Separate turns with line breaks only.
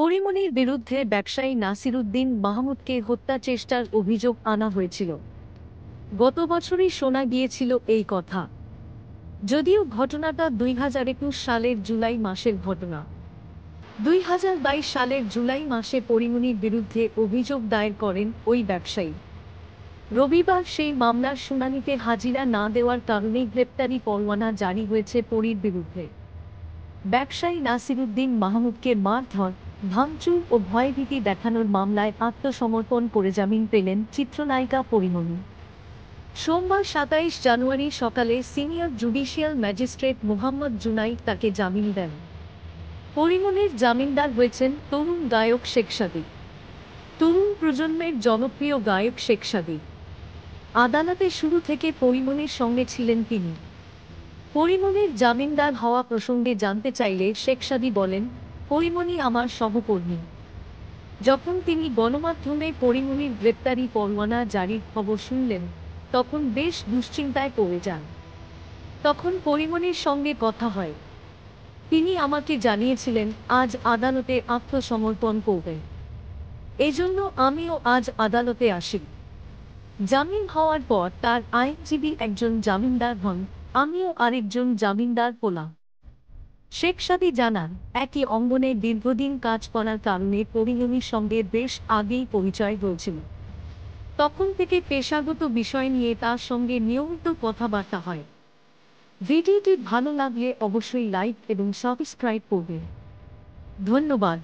পরিমণির বিরুদ্ধে ব্যবসায়ী নাসিরুদ্দিন মাহমুদকে হত্যা চেষ্টার অভিযোগ আনা হয়েছিল। গত বছরই শোনা গিয়েছিল এই কথা, যদিও ঘটনাটা 2021 সালের জুলাই মাসের ঘটনা। 2022 সালের জুলাই মাসে পরিমণির বিরুদ্ধে অভিযোগ দায়ের করেন ওই ব্যবসায়ী। রবিবার সেই মামলার শুনানিতে হাজিরা না দেওয়ার কারণে গ্রেপ্তারি পরোয়ানা জারি হয়েছে পরীর বিরুদ্ধে। ব্যবসায়ী নাসিরুদ্দিন মাহমুদকে মারধর, ভাঙচুর ও ভয়ভীতি দেখানোর মামলায় আত্মসমর্পণ করে জামিন পেলেন চিত্রনায়িকা পরিমণি। সোমবার 27 জানুয়ারি সকালে senior judicial magistrate Mohammad Junaid তাকে জামিন দেন। পরিমণির জামিনদার হয়েছেন তরুণ গায়ক শেখ সাদী। তরুণ প্রজন্মের জনপ্রিয় গায়ক শেখ সাদী। আদালতে শুরু থেকে পরিমণির সঙ্গে ছিলেন তিনি। পরিমণির জামিনদার হওয়া প্রসঙ্গে জানতে চাইলে শেখ সাদী বলেন, পরিমণি আমার সহকর্মী। যখন তিনি গণমাধ্যমে পরিমণির গ্রেপ্তারি পরোয়ানা জারির খবর শুনলেন, তখন বেশ দুশ্চিন্তায় পড়ে যান। তখন পরিমণির সঙ্গে কথা হয়। তিনি আমাকে জানিয়েছিলেন আজ আদালতে আত্মসমর্পণ করবেন। এজন্য আমিও আজ আদালতে আসি। জামিন হওয়ার পর তার আইনজীবী একজন জামিনদার হন, আমিও আরেকজন জামিনদার হলাম। শেখ সাদী জানান, একই অঙ্গনে দীর্ঘদিন কাজ করার কারণে পরিমণির সঙ্গে বেশ আগেই পরিচয় হয়েছিল। তখন থেকে পেশাগত বিষয় নিয়ে তার সঙ্গে নিয়মিত কথাবার্তা হয়। ভিডিওটি ভালো লাগলে অবশ্যই লাইক এবং সাবস্ক্রাইব করবেন। ধন্যবাদ।